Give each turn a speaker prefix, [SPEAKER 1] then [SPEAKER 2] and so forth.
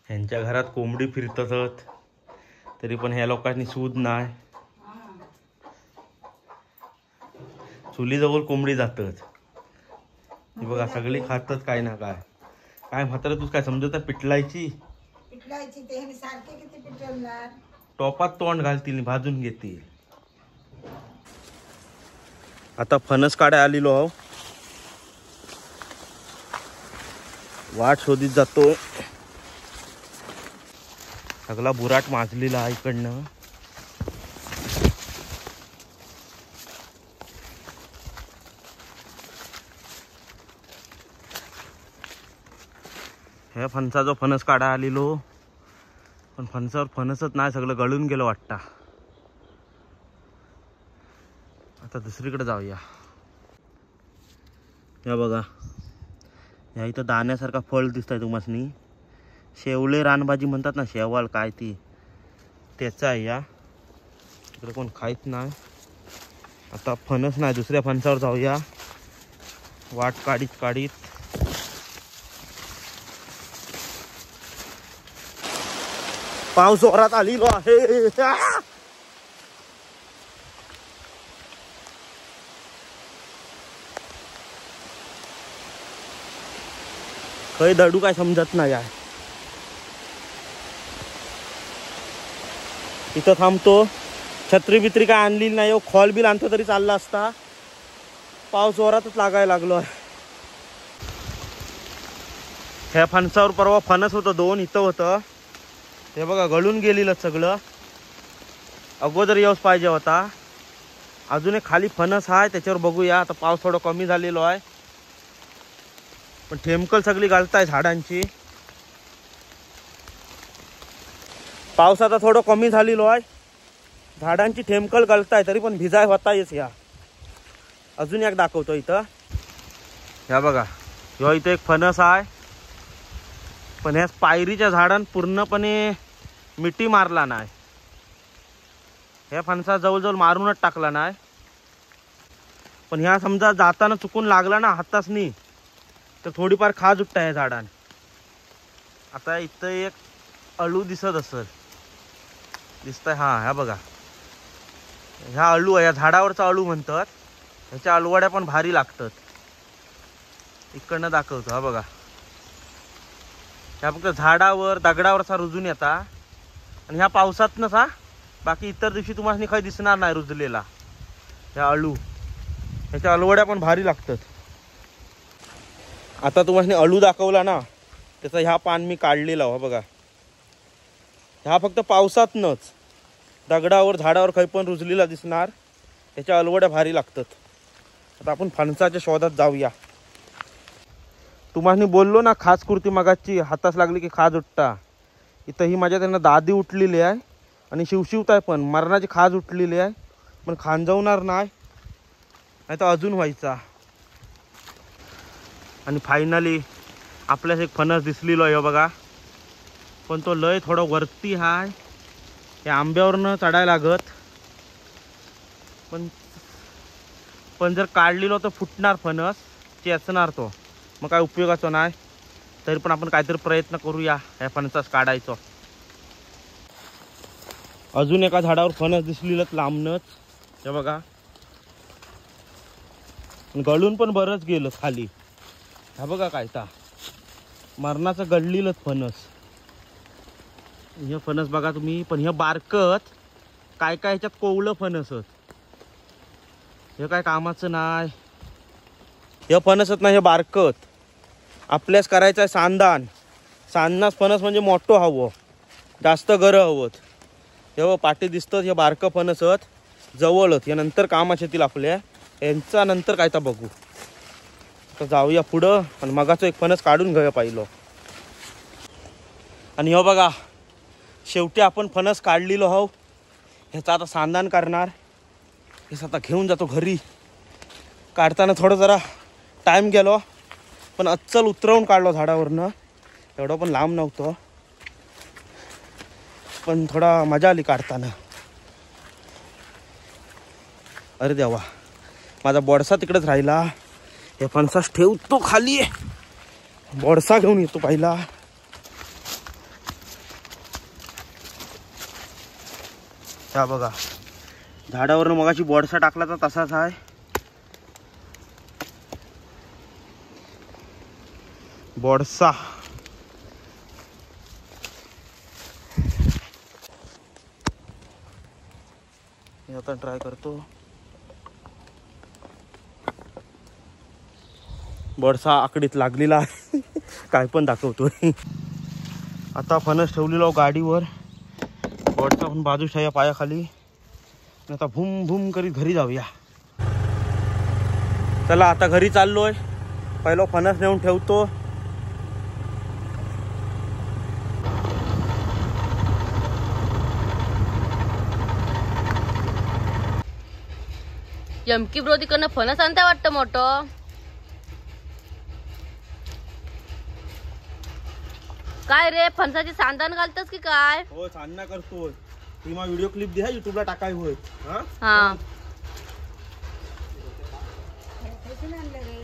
[SPEAKER 1] ह्यांच्या घरात कोंबडी फिरतात तरी पण ह्या लोकांनी सूद नाही. चुलीजवळ कोंबडी जातात. ती बघा सगळी खातात काय ना काय. काय म्हातारा तू काय समजत पिटलायची
[SPEAKER 2] ते सारखे किती पिटवणार.
[SPEAKER 1] टोपात तोंड घालतील भाजून घेतील. आता फणस काढाय आलेलो आहो. वाट शोधित जातोय. सगळा बुराट माजलेला आहे इकडनं. ह्या फणसाचा फणस काढा आलेलो पण फणसावर फणसच नाही. सगळं गळून गेलं वाटतं. आता दुसरीकडे जाऊया. या बघा ह्या इथं दाण्यासारखा फळ दिसतंय तुम्हासनी. शेवले रानभाजी म्हणतात ना, शेवाळ काय ती त्याचा आहे. या इकडे कोण खायत नाही. आता फणस नाही दुसऱ्या फणसावर जाऊया. वाट काढीत काढीत पाऊस जोरात आलेलो आहे. काही दडू काय समजत नाही आहे. इथं थांबतो. छत्री बित्री काय आणली नाही. खॉल बिल आणतो तरी चालला असता. पाऊस जोरातच लागायला लागलो आहे. ह्या फणसावर परवा फणस होतं 2 इथं होतं. हे बघा गळून गेलेलं सगळं. अगोदर येऊच पाहिजे होता. अजून एक खाली फणस आहे त्याच्यावर बघूया. आता पाऊस थोडा कमी झालेलो आहे पण ठेमकल सगळी घालताय झाडांची. पाऊस आता थोडं कमी झालेलो आहे. झाडांची ठेमकल घालताय तरी पण भिजाय होतायच. या अजून एक दाखवतो इथं. ह्या बघा ह्यो इथं एक फणस आहे पण ह्या पायरीच्या झाडांत पूर्णपणे मिठी मारला नाही. ह्या फणसा जवळजवळ मारूनच टाकला नाही. पण ह्या समजा जाताना चुकून लागला ना हातासनी तर थोडीफार खाज उठता ह्या झाडान. आता इथं एक अळू दिसत असेल. दिसतंय हा. ह्या बघा ह्या अळू आहे. या झाडावरचा अळू म्हणतात. ह्याच्या अळवड्या पण भारी लागतात. इकडनं दाखवतो. हा बघा ह्या फक्त झाडावर दगडावर असा रुजून येता आणि ह्या पावसातनच हा. बाकी इतर दिवशी तुम्हाला काही दिसणार नाही रुजलेला. ह्या अळू ह्याच्या अळवड्या पण भारी लागतात. आता तुम्हाला अळू दाखवला ना त्याचा ह्या पान मी काढलेला हो बघा. ह्या फक्त पावसातनच दगडावर झाडावर काही पण रुजलेला दिसणार. त्याच्या अळवड्या भारी लागतात. आता आपण फणसाच्या शोधात जाऊया. तुम्हाला बोललो ना खास कुर्ती मगाची हातास लागली की खाज उठता. इथं ही माझ्या त्यांना दादी उठलेली आहे आणि शिवशिवताय पण मरणाची खाज उठलेली आहे पण खांजवणार नाही तर अजून व्हायचा. आणि फायनली आपल्यास एक फणस दिसलेलो आहे बघा. पण तो लय थोडा वरती हाय. हे आंब्यावरनं चढायला लागत. पण जर काढलेलो तर फुटणार फणस. चेचणार तो. मग काय उपयोगाचं नाही. तरी पण आपण काहीतरी प्रयत्न करूया ह्या फणसास काढायचो. अजून एका झाडावर फणस दिसलेलं लांबनच. हे बघा गळून पण बरंच गेलं खाली. हा बघा काय ता मरणाचं गळलेलंच फणस. हे फणस बघा तुम्ही. पण हे बारकत काय काय ह्याच्यात कोवळं फणसत. हे काय कामाचं नाही. हे फणसत नाही. हे बारकत आपल्यास करायचं आहे सांदान. सांदनाच फणस म्हणजे मोठं हवं. जास्त गर हवं. हे पाठी दिसतं. हे बारकं फणसत जवळच. या नंतर कामाचे येतील आपल्या. यांचा नंतर काय तर बघू. तर जाऊया पुढं. आणि मगाचं एक फणस काढून घेऊया पाहिलं. आणि हो बघा शेवटी आपण फणस काढलेलो आहो. ह्याचं आता सांदान करणार. हेच आता घेऊन जातो घरी. काढताना थोडं जरा टाईम गेलो पण अच्छल उतरवून काढलो झाडावरनं. एवढं पण लांब नव्हतं पण थोडा मजा आली काढताना. अरे देवा माझा बोडसा तिकडेच राहिला. हे फणसास ठेवतो खाली. बोडसा घेऊन येतो पहिला. ह्या बघा झाडावरनं मगाशी बोडसा टाकला तर तसाच आहे. बोडसा मी आता ट्राय करतो. बोडसा आकडीत लागलेला आहे. काय पण दाखवतोय. आता फणस ठेवलेलो गाडीवर, बोडसा पण बाजूच्या या पायाखाली. आता भूम भूम करीत घरी जाऊया. चला आता घरी चाललोय. पहिलं फणस नेऊन ठेवतो.
[SPEAKER 3] यमकी ब्रो तिकडनं फणस आणता वाटतं मोठं. काय रे फणसाची सांदान घालतस की काय?
[SPEAKER 1] हो सांगना करतोय. तुम्ही व्हिडिओ क्लिप द्या युट्यूबला टाकाय होय.
[SPEAKER 3] हा
[SPEAKER 2] कशी आणलं रे?